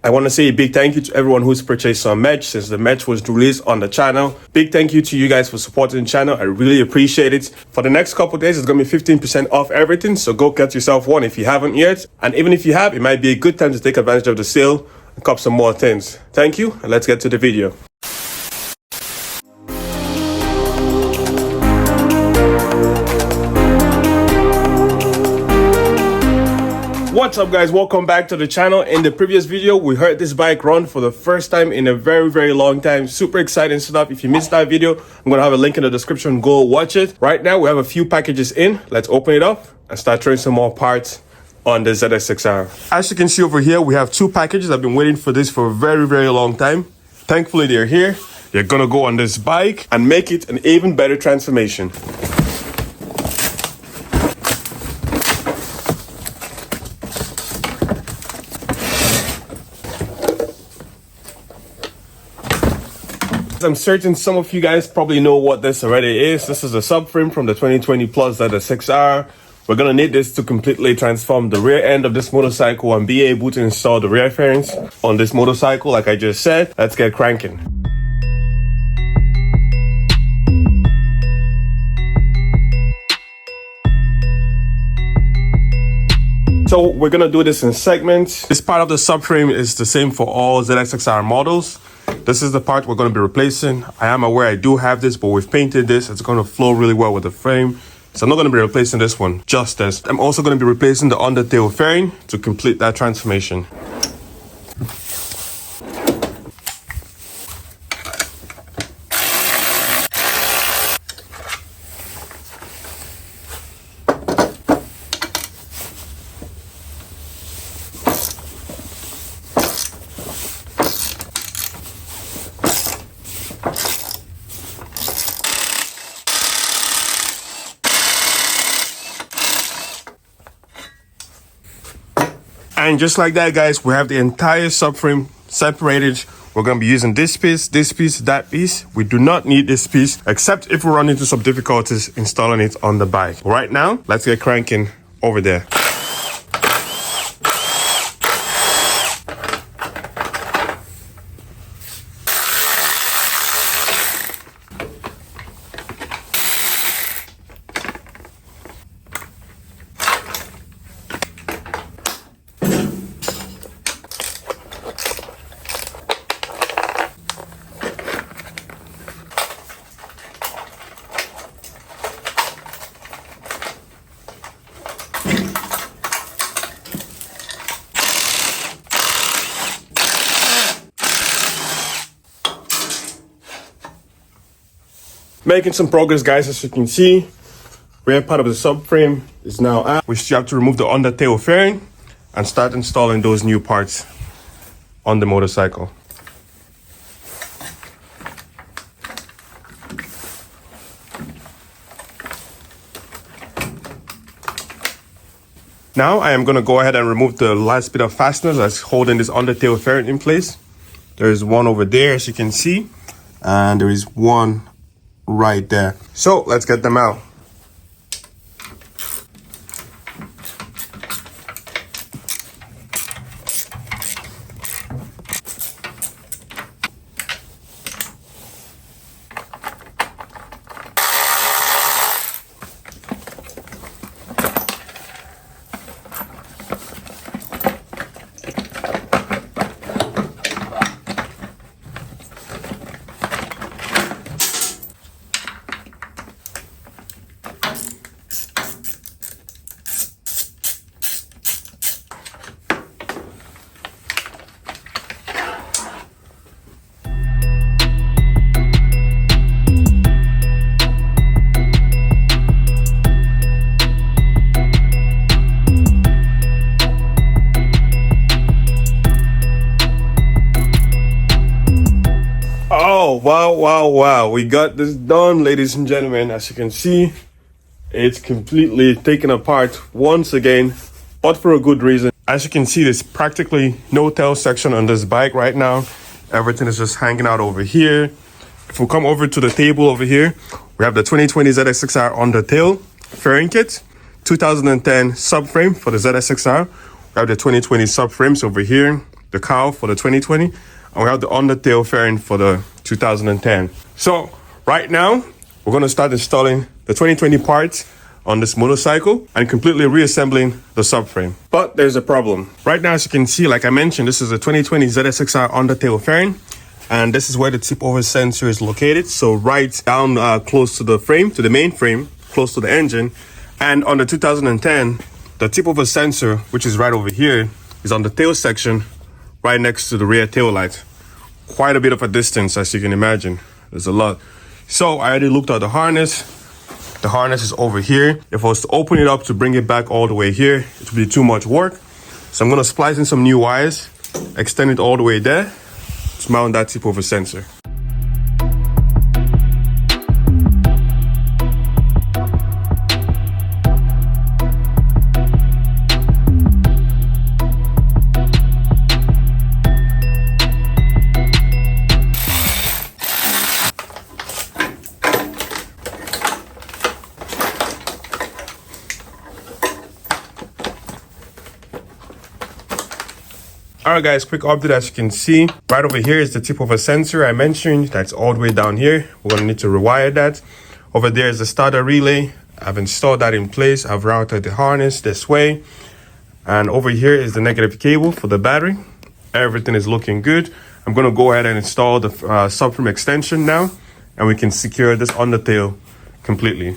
I want to say a big thank you to everyone who's purchased some merch since the merch was released on the channel. Big thank you to you guys for supporting the channel. I really appreciate it. For the next couple of days, it's going to be 15% off everything. So go get yourself one if you haven't yet. And even if you have, it might be a good time to take advantage of the sale and cop some more things. Thank you, and let's get to the video. What's up guys, welcome back to the channel. In the previous video we heard this bike run for the first time in a very long time. Super exciting stuff. If you missed that video, I'm gonna have a link in the description. Go watch it. Right now we have a few packages in. Let's open it up and start throwing some more parts on the ZX6R. As you can see over here, we have two packages. I've been waiting for this for a very long time. Thankfully they're here. They're gonna go on this bike and make it an even better transformation. I'm certain some of you guys probably know what this already is. This is a subframe from the 2020 Plus ZX6R. We're gonna need this to completely transform the rear end of this motorcycle and be able to install the rear fairings on this motorcycle like I just said. Let's get cranking. So we're gonna do this in segments. This part of the subframe is the same for all ZX6R models. This is the part we're going to be replacing. I am aware I do have this, but we've painted this. It's going to flow really well with the frame. So I'm not going to be replacing this one, just this. I'm also going to be replacing the undertail fairing to complete that transformation. And just like that, guys, we have the entire subframe separated. We're going to be using this piece, that piece. We do not need this piece, except if we run into some difficulties installing it on the bike. Right now, let's get cranking over there. Making some progress, guys. As you can see, rear part of the subframe is now out. We still have to remove the undertail fairing and start installing those new parts on the motorcycle. Now I am going to go ahead and remove the last bit of fastener that's holding this undertail fairing in place. There is one over there, as you can see, and there is one right there. So let's get them out. Wow, we got this done, ladies and gentlemen. As you can see, it's completely taken apart once again, but for a good reason. As you can see, there's practically no tail section on this bike right now. Everything is just hanging out over here. If we come over to the table over here, we have the 2020 ZX6R on the tail fairing kit, 2010 subframe for the ZX6R. We have the 2020 subframes over here, the cowl for the 2020, and we have the undertail fairing for the 2010. So right now, we're going to start installing the 2020 parts on this motorcycle and completely reassembling the subframe. But there's a problem. Right now, as you can see, like I mentioned, this is a 2020 ZX6R undertail fairing, and this is where the tip over sensor is located. So right down close to the frame, to the main frame, close to the engine. And on the 2010, the tip over sensor, which is right over here, is on the tail section, right next to the rear tail light. Quite a bit of a distance, as you can imagine. There's a lot. So I already looked at the harness. The harness is over here. If I was to open it up to bring it back all the way here, it would be too much work. So I'm gonna splice in some new wires, extend it all the way there to mount that tip over sensor. Alright guys, quick update. As you can see, right over here is the tip of a sensor I mentioned. That's all the way down here. We're going to need to rewire that. Over there is the starter relay. I've installed that in place. I've routed the harness this way. And over here is the negative cable for the battery. Everything is looking good. I'm going to go ahead and install the subframe extension now, and we can secure this undertail completely.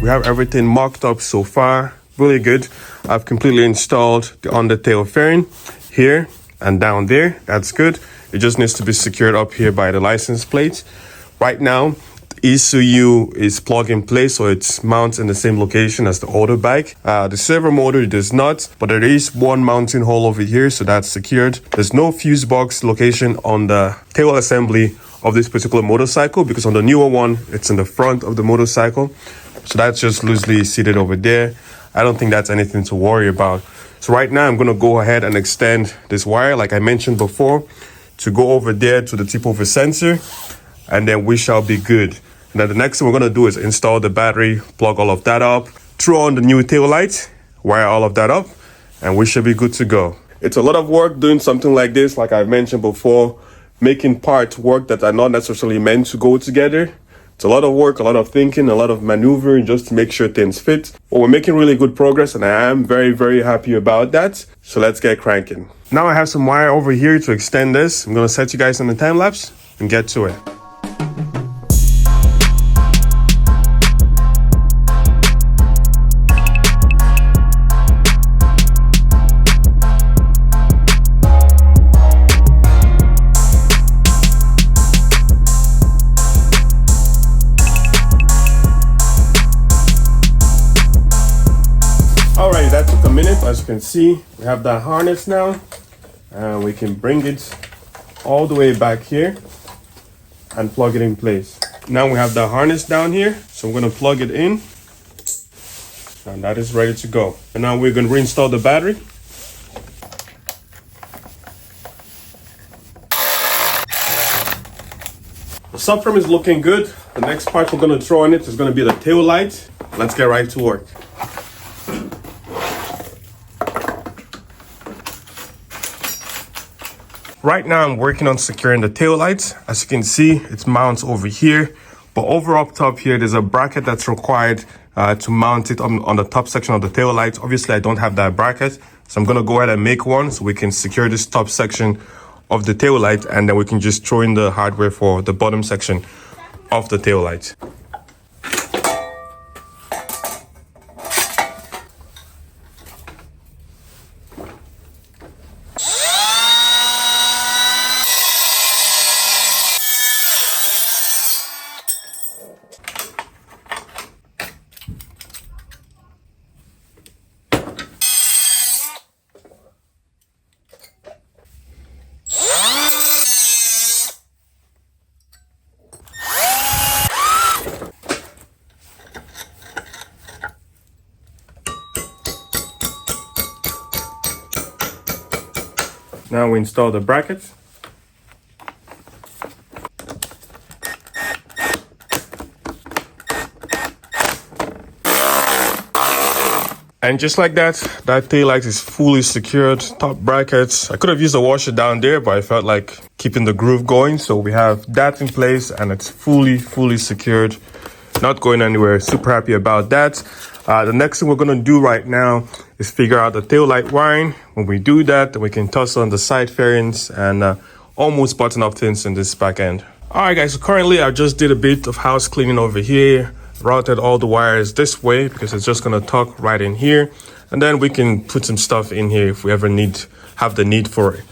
We have everything mocked up so far, really good. I've completely installed the undertail fairing here and down there. That's good. It just needs to be secured up here by the license plate. Right now, the ECU is plug and play, so it's mounted in the same location as the older bike. The servo motor does not, but there is one mounting hole over here, so that's secured. There's no fuse box location on the tail assembly of this particular motorcycle, because on the newer one, it's in the front of the motorcycle. So that's just loosely seated over there. I don't think that's anything to worry about. So right now I'm going to go ahead and extend this wire, like I mentioned before, to go over there to the tip over sensor, and then we shall be good. And then the next thing we're going to do is install the battery, plug all of that up, throw on the new tail light, wire all of that up, and we should be good to go. It's a lot of work doing something like this, like I've mentioned before, making parts work that are not necessarily meant to go together. It's a lot of work, a lot of thinking, a lot of maneuvering just to make sure things fit. But we're making really good progress, and I am very, very happy about that. So let's get cranking. Now I have some wire over here to extend this. I'm going to set you guys on the time lapse and get to it. Alright, that took a minute. As you can see, we have that harness now, and we can bring it all the way back here and plug it in place. Now we have the harness down here, so I'm going to plug it in, and that is ready to go. And now we're going to reinstall the battery. The subframe is looking good. The next part we're going to throw on it is going to be the tail light. Let's get right to work. Right now I'm working on securing the tail lights. As you can see, it mounts over here, but over up top here, there's a bracket that's required to mount it on the top section of the tail lights. Obviously, I don't have that bracket, so I'm gonna go ahead and make one so we can secure this top section of the tail light, and then we can just throw in the hardware for the bottom section of the tail light. Now we install the brackets. And just like that, that taillight is fully secured, top brackets. I could have used a washer down there, but I felt like keeping the groove going. So we have that in place and it's fully secured, not going anywhere. Super happy about that. The next thing we're gonna do right now is figure out the taillight wiring. When we do that, then we can toss on the side fairings and almost button up things in this back end. All right guys, so currently I just did a bit of house cleaning over here. Routed all the wires this way because it's just gonna tuck right in here, and then we can put some stuff in here if we ever have the need for it.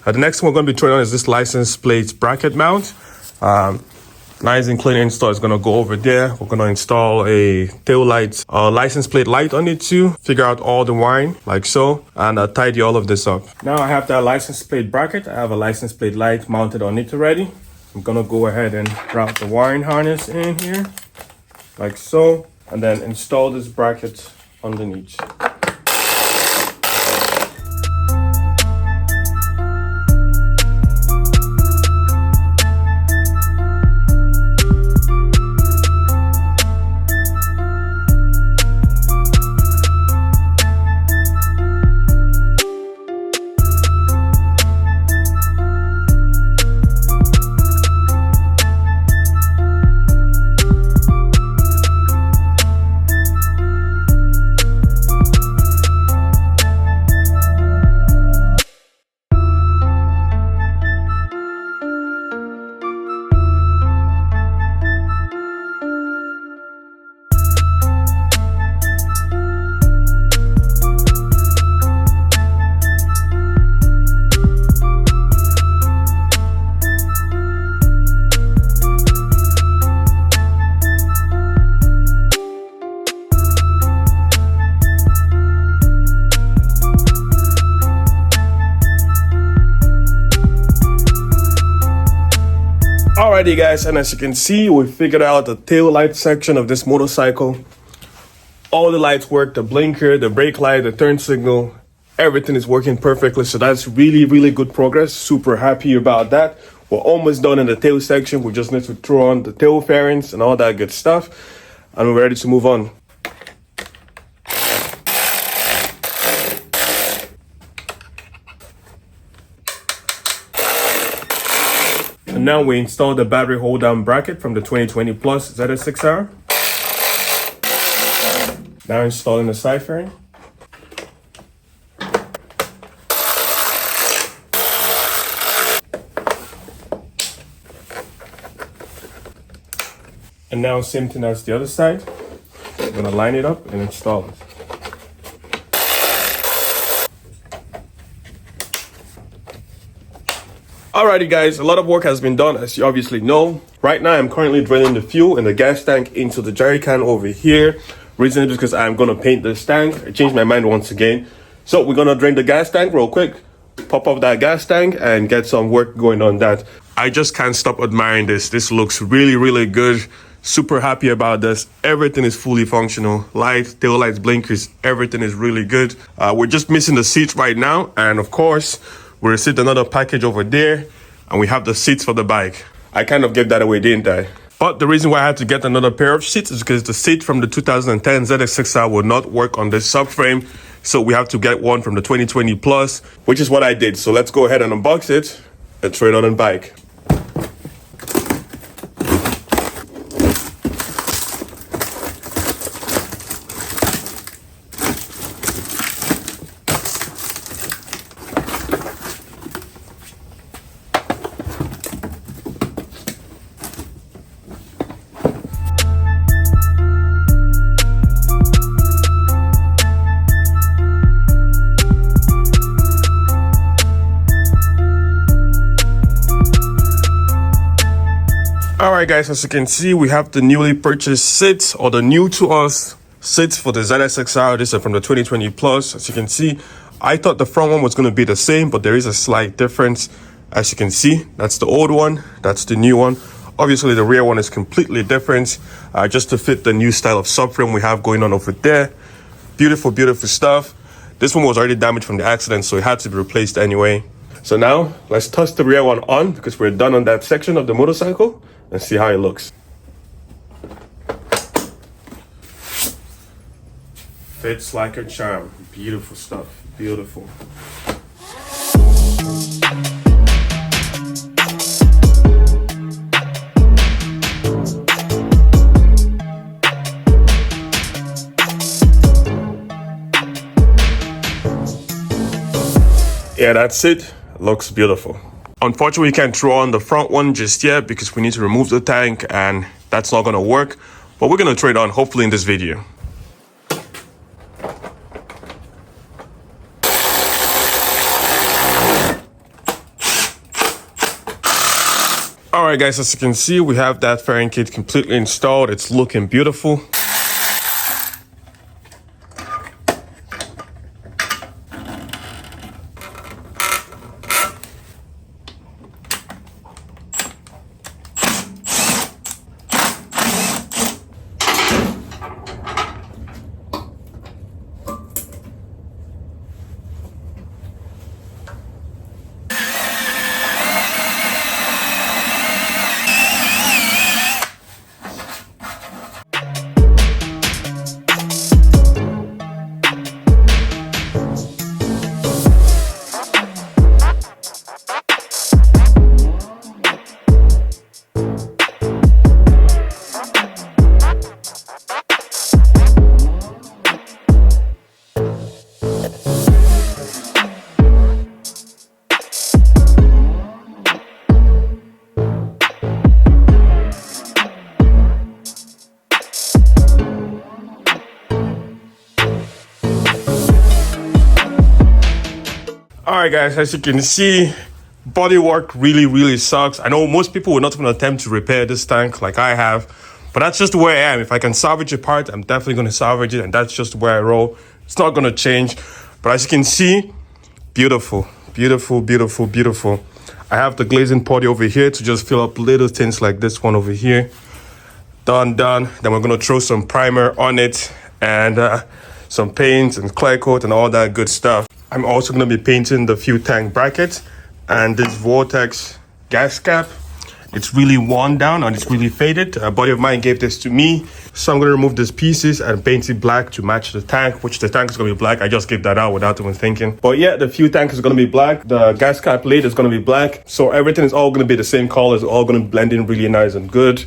The next thing we're gonna be throwing on is this license plate bracket mount. Nice and clean install is gonna go over there. We're gonna install a tail light, license plate light on it too. Figure out all the wiring like so, and tidy all of this up. Now I have that license plate bracket. I have a license plate light mounted on it already. I'm gonna go ahead and route the wiring harness in here, like so, and then install this bracket underneath. Alrighty guys, and as you can see, we figured out the tail light section of this motorcycle. All the lights work, the blinker, the brake light, the turn signal, everything is working perfectly. So that's really good progress. Super happy about that. We're almost done in the tail section. We just need to throw on the tail fairings and all that good stuff, and we're ready to move on. And now we install the battery hold down bracket from the 2020 Plus ZX6R. Now installing the side fairing. And now same thing as the other side. I'm gonna line it up and install it. Alrighty guys, a lot of work has been done, as you obviously know. Right now I'm currently draining the fuel in the gas tank into the jerry can over here. Reason is because I'm gonna paint this tank. I changed my mind once again. So we're gonna drain the gas tank real quick, pop off that gas tank and get some work going on that. I just can't stop admiring this. This looks really good. Super happy about this. Everything is fully functional. Lights, tail lights, blinkers, everything is really good. We're just missing the seats right now, and of course we received another package over there, and we have the seats for the bike. I kind of gave that away, didn't I? But the reason why I had to get another pair of seats is because the seat from the 2010 ZX6R will not work on this subframe. So we have to get one from the 2020 Plus, which is what I did. So let's go ahead and unbox it and throw it on the bike. Alright guys, as you can see, we have the newly purchased seats, or the new to us seats for the ZX6R. These are from the 2020 Plus. As you can see, I thought the front one was going to be the same, but there is a slight difference. As you can see, that's the old one, that's the new one. Obviously the rear one is completely different, just to fit the new style of subframe we have going on over there. Beautiful stuff. This one was already damaged from the accident, so it had to be replaced anyway. So now let's touch the rear one on because we're done on that section of the motorcycle and see how it looks. Fits like a charm. Beautiful stuff. Beautiful. Yeah, that's it. Looks beautiful. Unfortunately, we can't throw on the front one just yet because we need to remove the tank and that's not gonna work. But we're gonna throw it on hopefully in this video. Alright guys, as you can see, we have that fairing kit completely installed. It's looking beautiful. Alright guys, as you can see, bodywork really sucks. I know most people will not even attempt to repair this tank like I have, but that's just where I am. If I can salvage a part, I'm definitely going to salvage it, and that's just where I roll. It's not going to change, but as you can see, beautiful. I have the glazing putty over here to just fill up little things like this one over here. Done. Then we're going to throw some primer on it and some paint and clear coat and all that good stuff. I'm also going to be painting the fuel tank brackets and this vortex gas cap. It's really worn down and it's really faded. A buddy of mine gave this to me, so I'm going to remove these pieces and paint it black to match the tank, which the tank is going to be black. I just gave that out without even thinking. But yeah, the fuel tank is going to be black. The gas cap lid is going to be black. So everything is all going to be the same color. It's all going to blend in really nice and good.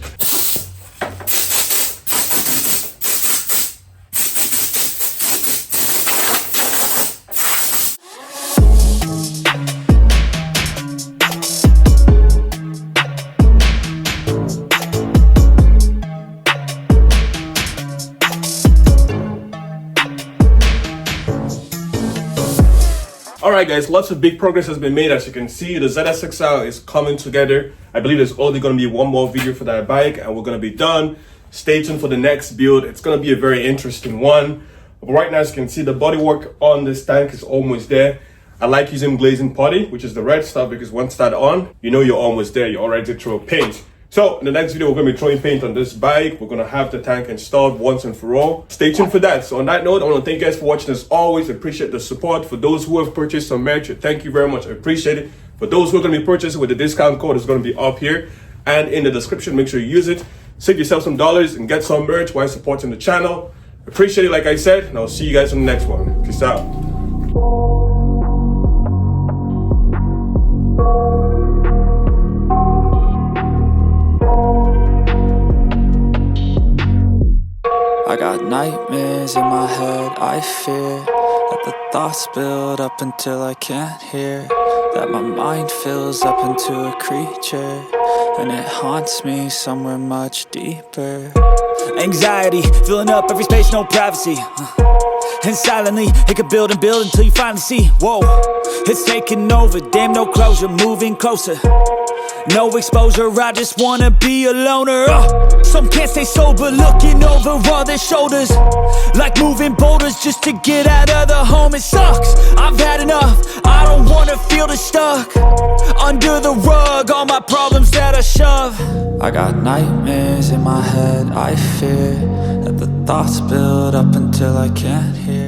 Alright guys, lots of big progress has been made. As you can see, the ZX6R is coming together. I believe there's only going to be one more video for that bike and we're going to be done. Stay tuned for the next build. It's going to be a very interesting one. But right now, as you can see, the bodywork on this tank is almost there. I like using glazing putty, which is the red stuff, because once that's on, you know you're almost there. You're already to throw paint. So in the next video, we're going to be throwing paint on this bike. We're going to have the tank installed once and for all. Stay tuned for that. So on that note, I want to thank you guys for watching. As always, appreciate the support. For those who have purchased some merch, thank you very much. I appreciate it. For those who are going to be purchasing with the discount code, it's going to be up here and in the description. Make sure you use it. Save yourself some dollars and get some merch while supporting the channel. Appreciate it, like I said, and I'll see you guys in the next one. Peace out. I got nightmares in my head, I fear that the thoughts build up until I can't hear, that my mind fills up into a creature, and it haunts me somewhere much deeper. Anxiety, filling up every space, no privacy, and silently, it could build and build until you finally see, whoa, it's taking over, damn no closure, moving closer. No exposure, I just wanna be a loner. Some can't stay sober, looking over all their shoulders, like moving boulders just to get out of the home. It sucks, I've had enough, I don't wanna feel the stuck under the rug, all my problems that I shove. I got nightmares in my head, I fear that the thoughts build up until I can't hear.